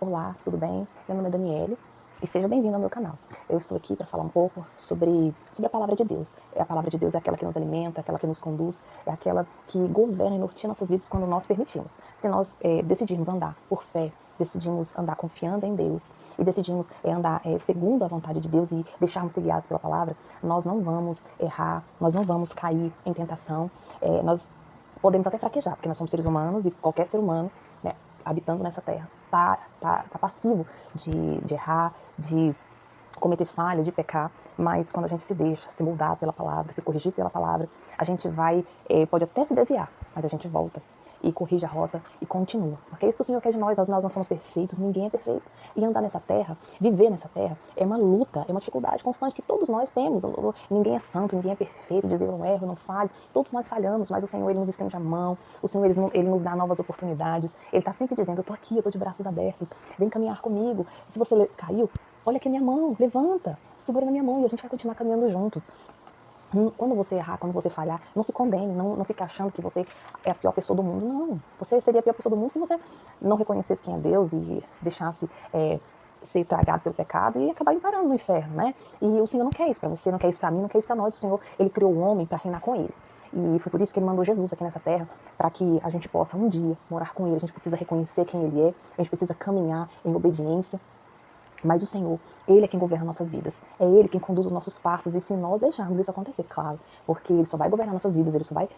Olá, tudo bem? Meu nome é Daniele e seja bem-vindo ao meu canal. Eu estou aqui para falar um pouco sobre a palavra de Deus. A palavra de Deus é aquela que nos alimenta, aquela que nos conduz, é aquela que governa e norteia nossas vidas quando nós permitimos. Se nós decidirmos andar por fé, decidimos andar confiando em Deus e decidimos andar segundo a vontade de Deus e deixarmos ser guiados pela palavra, nós não vamos errar, nós não vamos cair em tentação, nós podemos até fraquejar, porque nós somos seres humanos e qualquer ser humano, né, habitando nessa terra, tá passivo de errar, de cometer falha, de pecar, mas quando a gente se deixa se moldar pela palavra, se corrigir pela palavra, a gente vai, pode até se desviar, mas a gente volta e corrige a rota e continua. Porque é isso que o Senhor quer de nós não somos perfeitos, ninguém é perfeito. E andar nessa terra, viver nessa terra, é uma luta, é uma dificuldade constante que todos nós temos. Ninguém é santo, ninguém é perfeito, dizer eu não erro, não falho. Todos nós falhamos, mas o Senhor, Ele nos estende a mão, o Senhor, Ele nos dá novas oportunidades. Ele está sempre dizendo, eu tô aqui, eu tô de braços abertos, vem caminhar comigo. Se você caiu, olha aqui a minha mão, levanta, segura na minha mão e a gente vai continuar caminhando juntos. Quando você errar, quando você falhar, não se condene, não fique achando que você é a pior pessoa do mundo. Não, você seria a pior pessoa do mundo se você não reconhecesse quem é Deus e se deixasse ser tragado pelo pecado e acabar parando no inferno, né? E o Senhor não quer isso para você, não quer isso para mim, não quer isso para nós. O Senhor, Ele criou o homem para reinar com Ele. E foi por isso que Ele mandou Jesus aqui nessa terra, para que a gente possa um dia morar com Ele. A gente precisa reconhecer quem Ele é, a gente precisa caminhar em obediência. Mas o Senhor, Ele é quem governa nossas vidas. É Ele quem conduz os nossos passos. E se nós deixarmos isso acontecer, claro, porque Ele só vai governar nossas vidas, Ele só vai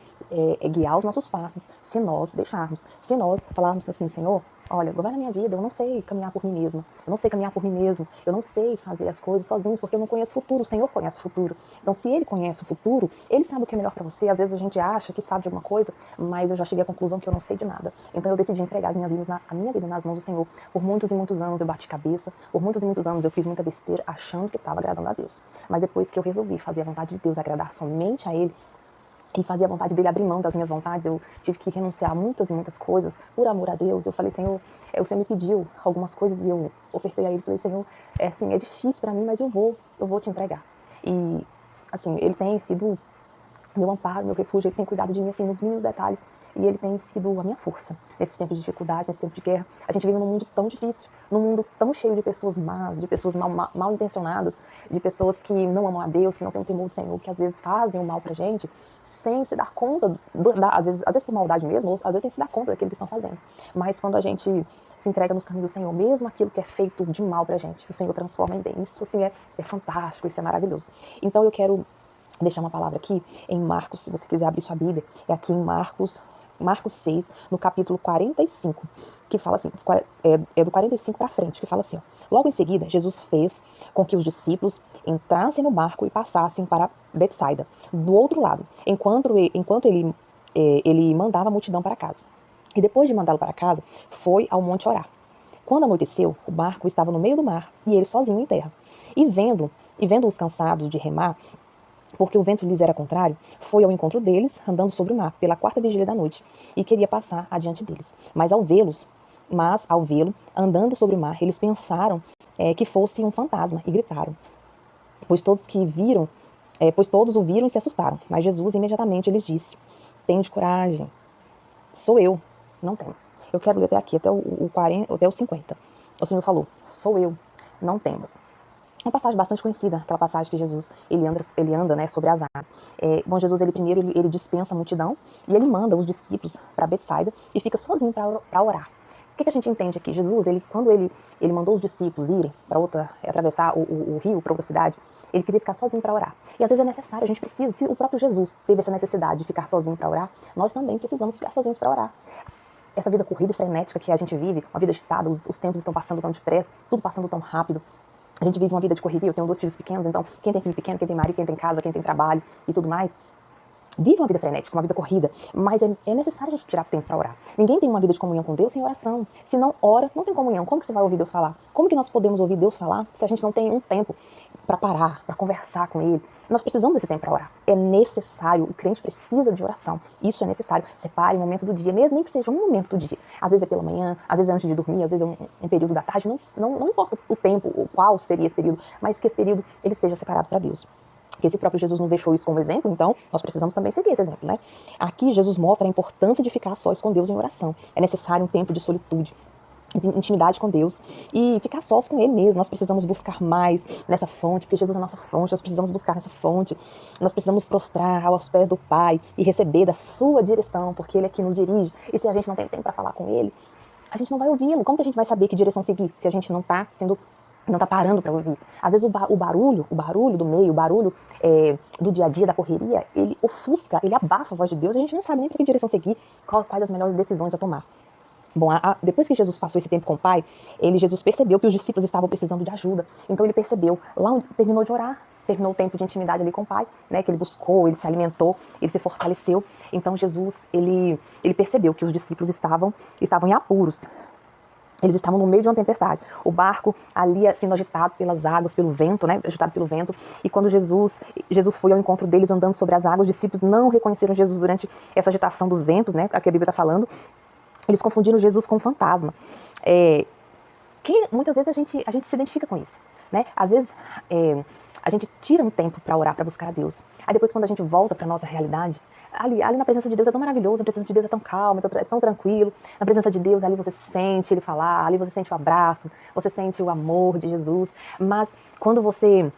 guiar os nossos passos se nós deixarmos. Se nós falarmos assim, Senhor, olha, governa a minha vida, eu não sei caminhar por mim mesma, eu não sei caminhar por mim mesmo, eu não sei fazer as coisas sozinhos porque eu não conheço o futuro, o Senhor conhece o futuro. Então se Ele conhece o futuro, Ele sabe o que é melhor para você. Às vezes a gente acha que sabe de alguma coisa, mas eu já cheguei à conclusão que eu não sei de nada. Então eu decidi entregar a minha vida nas mãos do Senhor. Por muitos e muitos anos eu bati cabeça, por muitos e muitos anos eu fiz muita besteira achando que estava agradando a Deus. Mas depois que eu resolvi fazer a vontade de Deus, agradar somente a Ele, e fazer a vontade dele, abrir mão das minhas vontades, eu tive que renunciar a muitas e muitas coisas por amor a Deus. Eu falei, Senhor, o Senhor me pediu algumas coisas e eu ofertei a Ele. Falei, Senhor, assim, é difícil para mim, mas eu vou te entregar. E, assim, Ele tem sido meu amparo, meu refúgio, Ele tem cuidado de mim, assim, nos mínimos detalhes. E Ele tem sido a minha força nesse tempo de dificuldade, nesse tempo de guerra. A gente vive num mundo tão difícil, num mundo tão cheio de pessoas más, de pessoas mal intencionadas, de pessoas que não amam a Deus, que não têm o temor do Senhor, que às vezes fazem o mal pra gente, sem se dar conta, às vezes por maldade mesmo, ou às vezes sem se dar conta daquilo que estão fazendo. Mas quando a gente se entrega nos caminhos do Senhor, mesmo aquilo que é feito de mal pra gente, o Senhor transforma em bem. Isso, assim, é fantástico, isso é maravilhoso. Então eu quero deixar uma palavra aqui em Marcos, se você quiser abrir sua Bíblia, é aqui em Marcos 6, no capítulo 45, que fala assim, do 45 para frente, que fala assim, ó, logo em seguida, Jesus fez com que os discípulos entrassem no barco e passassem para Betsaida, do outro lado, enquanto ele mandava a multidão para casa. E depois de mandá-lo para casa, foi ao monte orar. Quando anoiteceu, o barco estava no meio do mar e ele sozinho em terra. E vendo-os cansados de remar, porque o vento lhes era contrário, foi ao encontro deles, andando sobre o mar, pela quarta vigília da noite, e queria passar adiante deles. Mas ao vê-lo, andando sobre o mar, eles pensaram que fosse um fantasma, e gritaram. Pois todos o viram e se assustaram. Mas Jesus imediatamente lhes disse, tende coragem, sou eu, não temas. Eu quero ler até aqui, até o 50. O Senhor falou, sou eu, não temas. Uma passagem bastante conhecida, aquela passagem que Jesus ele anda, né, sobre as águas. Bom, Jesus ele dispensa a multidão e ele manda os discípulos para Betsaida e fica sozinho para orar. O que a gente entende aqui? Jesus, quando ele mandou os discípulos irem para atravessar o rio para outra cidade, ele queria ficar sozinho para orar. E às vezes é necessário, a gente precisa, se o próprio Jesus teve essa necessidade de ficar sozinho para orar, nós também precisamos ficar sozinhos para orar. Essa vida corrida e frenética que a gente vive, uma vida agitada, os tempos estão passando tão depressa, tudo passando tão rápido. A gente vive uma vida de correria, eu tenho 2 filhos pequenos, então quem tem filho pequeno, quem tem marido, quem tem casa, quem tem trabalho e tudo mais, vive uma vida frenética, uma vida corrida, mas é necessário a gente tirar tempo para orar. Ninguém tem uma vida de comunhão com Deus sem oração. Se não ora, não tem comunhão. Como que você vai ouvir Deus falar? Como que nós podemos ouvir Deus falar se a gente não tem um tempo para parar, para conversar com Ele? Nós precisamos desse tempo para orar. É necessário, o crente precisa de oração. Isso é necessário. Separe um momento do dia, mesmo nem que seja um momento do dia. Às vezes é pela manhã, às vezes é antes de dormir, às vezes é um período da tarde. Não importa o tempo, qual seria esse período, mas que esse período ele seja separado para Deus. Porque esse próprio Jesus nos deixou isso como exemplo, então nós precisamos também seguir esse exemplo, né? Aqui Jesus mostra a importância de ficar sós com Deus em oração. É necessário um tempo de solitude. intimidade com Deus e ficar sós com Ele mesmo. Nós precisamos buscar mais nessa fonte, porque Jesus é a nossa fonte, nós precisamos buscar nessa fonte, nós precisamos prostrar aos pés do Pai e receber da sua direção, porque Ele é que nos dirige, e se a gente não tem tempo para falar com Ele, a gente não vai ouvi-lo. Como que a gente vai saber que direção seguir, se a gente não tá parando para ouvir? Às vezes o barulho do meio, o barulho do dia a dia, da correria, ele ofusca, ele abafa a voz de Deus, e a gente não sabe nem para que direção seguir, quais as melhores decisões a tomar. Bom, depois que Jesus passou esse tempo com o Pai, Jesus percebeu que os discípulos estavam precisando de ajuda. Então ele percebeu, terminou de orar, terminou o tempo de intimidade ali com o Pai, né, que ele buscou, ele se alimentou, ele se fortaleceu. Então Jesus, ele percebeu que os discípulos estavam em apuros. Eles estavam no meio de uma tempestade. O barco ali sendo agitado pelas águas, pelo vento, né? Agitado pelo vento. E quando Jesus foi ao encontro deles andando sobre as águas, os discípulos não reconheceram Jesus durante essa agitação dos ventos, né? A que a Bíblia está falando. Eles confundiram Jesus com um fantasma. Muitas vezes a gente se identifica com isso, né? Às vezes a gente tira um tempo para orar, para buscar a Deus. Aí depois, quando a gente volta para nossa realidade, ali na presença de Deus é tão maravilhoso, a presença de Deus é tão calma, é tão tranquilo. Na presença de Deus, ali você sente Ele falar, ali você sente o abraço, você sente o amor de Jesus. Mas quando você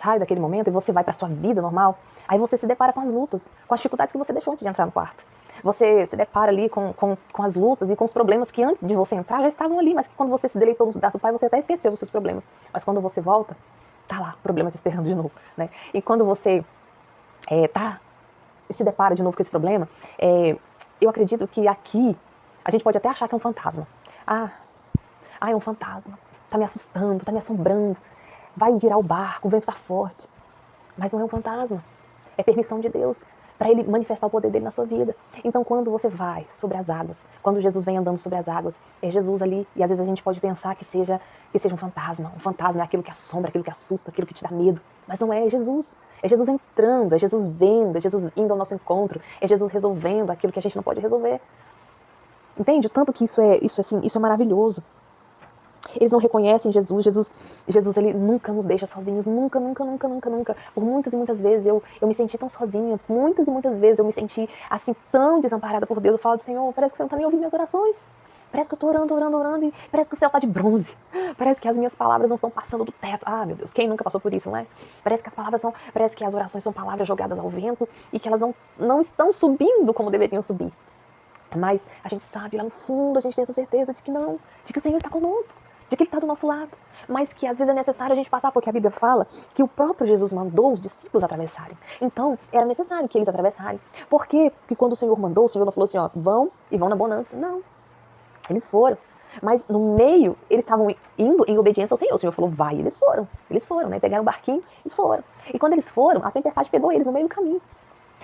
sai daquele momento e você vai para sua vida normal, aí você se depara com as lutas, com as dificuldades que você deixou antes de entrar no quarto. Você se depara ali com as lutas e com os problemas que antes de você entrar já estavam ali, mas que quando você se deleitou nos braços do Pai, você até esqueceu os seus problemas. Mas quando você volta, tá lá, o problema te esperando de novo, né? E quando você se depara de novo com esse problema, eu acredito que aqui a gente pode até achar que é um fantasma. É um fantasma, tá me assustando, tá me assombrando, vai virar o barco, o vento tá forte. Mas não é um fantasma, é permissão de Deus para Ele manifestar o poder dele na sua vida. Então, quando você vai sobre as águas, quando Jesus vem andando sobre as águas, é Jesus ali, e às vezes a gente pode pensar que seja um fantasma. Um fantasma é aquilo que assombra, aquilo que assusta, aquilo que te dá medo. Mas não é, Jesus. É Jesus entrando, é Jesus vendo, é Jesus indo ao nosso encontro, é Jesus resolvendo aquilo que a gente não pode resolver. Entende? O tanto que isso é maravilhoso. Eles não reconhecem Jesus. Jesus, ele nunca nos deixa sozinhos, nunca. Por muitas e muitas vezes eu me senti tão sozinha, muitas e muitas vezes eu me senti assim tão desamparada por Deus. Eu falo do Senhor, parece que você não está nem ouvindo minhas orações. Parece que eu estou orando e parece que o céu está de bronze. Parece que as minhas palavras não estão passando do teto. Ah, meu Deus, quem nunca passou por isso, não é? Parece que as orações são palavras jogadas ao vento e que elas não estão subindo como deveriam subir. Mas a gente sabe, lá no fundo, a gente tem essa certeza de que o Senhor está conosco, de que Ele está do nosso lado, mas que às vezes é necessário a gente passar, porque a Bíblia fala que o próprio Jesus mandou os discípulos atravessarem. Então, era necessário que eles atravessarem. Por quê? Porque quando o Senhor mandou, o Senhor não falou assim, vão e vão na bonança. Não, eles foram. Mas no meio, eles estavam indo em obediência ao Senhor. O Senhor falou, vai, e eles foram, né? Pegaram o barquinho e foram. E quando eles foram, a tempestade pegou eles no meio do caminho.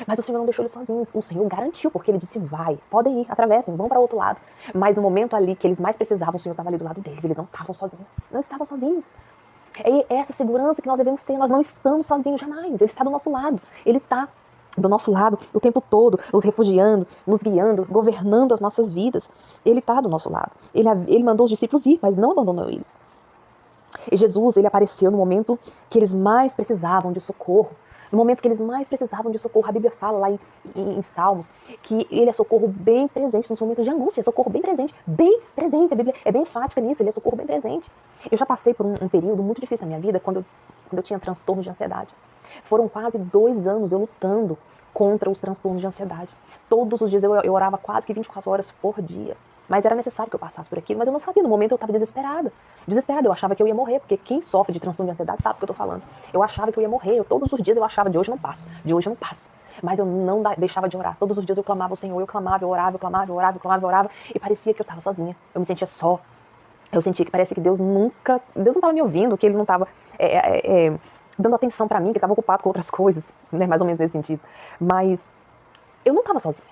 Mas o Senhor não deixou eles sozinhos, o Senhor garantiu, porque Ele disse, vai, podem ir, atravessem, vão para o outro lado. Mas no momento ali que eles mais precisavam, o Senhor estava ali do lado deles, eles não estavam sozinhos. É essa segurança que nós devemos ter, nós não estamos sozinhos jamais, Ele está do nosso lado, Ele está do nosso lado o tempo todo, nos refugiando, nos guiando, governando as nossas vidas. Ele está do nosso lado, ele mandou os discípulos ir, mas não abandonou eles. E Jesus, Ele apareceu no momento que eles mais precisavam de socorro. No momento que eles mais precisavam de socorro, a Bíblia fala lá em Salmos que Ele é socorro bem presente nos momentos de angústia, é socorro bem presente, a Bíblia é bem enfática nisso, Ele é socorro bem presente. Eu já passei por um período muito difícil na minha vida, quando eu tinha transtorno de ansiedade. Foram quase 2 anos eu lutando contra os transtornos de ansiedade. Todos os dias eu orava quase que 24 horas por dia. Mas era necessário que eu passasse por aquilo, mas eu não sabia, no momento eu estava desesperada, eu achava que eu ia morrer, porque quem sofre de transtorno de ansiedade sabe o que eu estou falando. Eu achava que eu ia morrer, todos os dias eu achava, de hoje eu não passo, mas eu não deixava de orar, todos os dias eu clamava ao Senhor, eu orava, e parecia que eu estava sozinha, eu me sentia só, eu sentia que parecia que Deus não estava me ouvindo, que Ele não estava dando atenção para mim, que Ele estava ocupado com outras coisas, né, mais ou menos nesse sentido, mas eu não estava sozinha,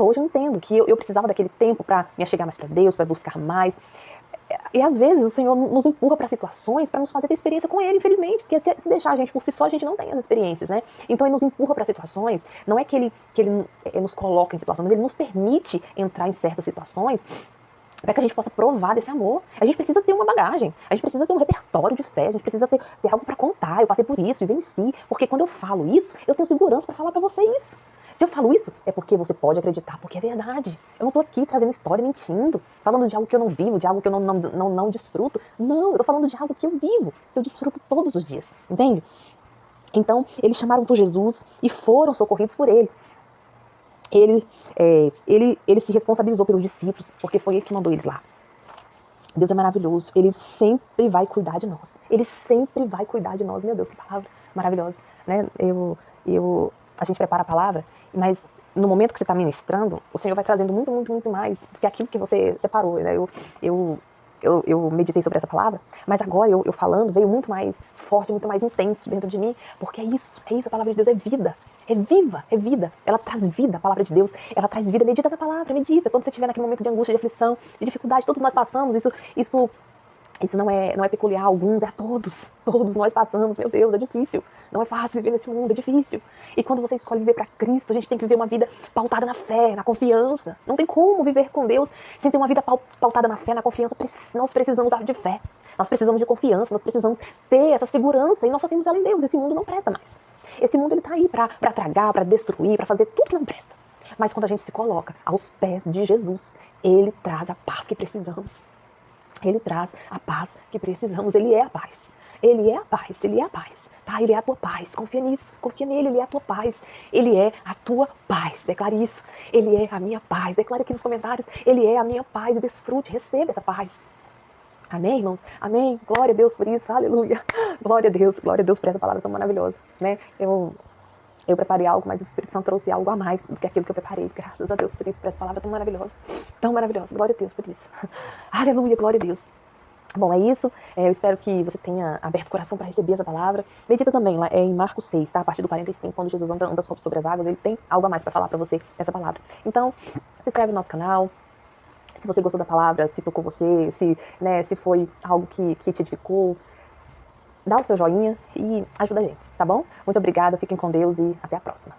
hoje eu entendo que eu precisava daquele tempo para me achegar mais para Deus, para buscar mais. E às vezes o Senhor nos empurra para situações para nos fazer ter experiência com Ele, infelizmente, porque se deixar a gente por si só, a gente não tem as experiências, né? Então Ele nos empurra para situações, não é que Ele nos coloca em situações, mas Ele nos permite entrar em certas situações para que a gente possa provar desse amor. A gente precisa ter uma bagagem, a gente precisa ter um repertório de fé, a gente precisa ter algo para contar. Eu passei por isso e venci, porque quando eu falo isso, eu tenho segurança para falar para você isso. Se eu falo isso, é porque você pode acreditar, porque é verdade. Eu não tô aqui trazendo história, mentindo, falando de algo que eu não vivo, de algo que eu não desfruto. Não, eu tô falando de algo que eu vivo, que eu desfruto todos os dias, entende? Então, eles chamaram por Jesus e foram socorridos por ele. Ele se responsabilizou pelos discípulos, porque foi ele que mandou eles lá. Deus é maravilhoso, ele sempre vai cuidar de nós. Ele sempre vai cuidar de nós. Meu Deus, que palavra maravilhosa, né? A gente prepara a palavra, mas no momento que você está ministrando, o Senhor vai trazendo muito, muito, muito mais do que aquilo que você separou, né? Eu meditei sobre essa palavra, mas agora eu falando veio muito mais forte, muito mais intenso dentro de mim, porque é isso, a palavra de Deus é vida, é viva, é vida, ela traz vida, a palavra de Deus, ela traz vida, medita na palavra, medita, quando você estiver naquele momento de angústia, de aflição, de dificuldade, todos nós passamos, isso não é peculiar a alguns, é a todos nós passamos, meu Deus, é difícil, não é fácil viver nesse mundo, é difícil, e quando você escolhe viver para Cristo, a gente tem que viver uma vida pautada na fé, na confiança, não tem como viver com Deus sem ter uma vida pautada na fé, na confiança, nós precisamos de fé, nós precisamos de confiança, nós precisamos ter essa segurança, e nós só temos ela em Deus, esse mundo não presta mais, esse mundo ele tá aí para tragar, para destruir, para fazer tudo que não presta, mas quando a gente se coloca aos pés de Jesus, ele traz a paz que precisamos. Ele traz a paz que precisamos. Ele é a paz. Ele é a paz. Ele é a paz. Tá? Ele é a tua paz. Confia nisso. Confia nele. Ele é a tua paz. Ele é a tua paz. Declare isso. Ele é a minha paz. Declare aqui nos comentários. Ele é a minha paz. E desfrute. Receba essa paz. Amém, irmãos? Amém. Glória a Deus por isso. Aleluia. Glória a Deus. Glória a Deus por essa palavra tão maravilhosa. Né? Eu preparei algo, mas o Espírito Santo trouxe algo a mais do que aquilo que eu preparei. Graças a Deus por isso, por essa palavra tão maravilhosa. Tão maravilhosa. Glória a Deus por isso. Aleluia, glória a Deus. Bom, é isso. Eu espero que você tenha aberto o coração para receber essa palavra. Medita também, lá em Marcos 6, tá? A partir do 45, quando Jesus anda sobre as águas, ele tem algo a mais para falar para você nessa palavra. Então, se inscreve no nosso canal. Se você gostou da palavra, se tocou você, se foi algo que te edificou, dá o seu joinha e ajuda a gente, tá bom? Muito obrigada, fiquem com Deus e até a próxima.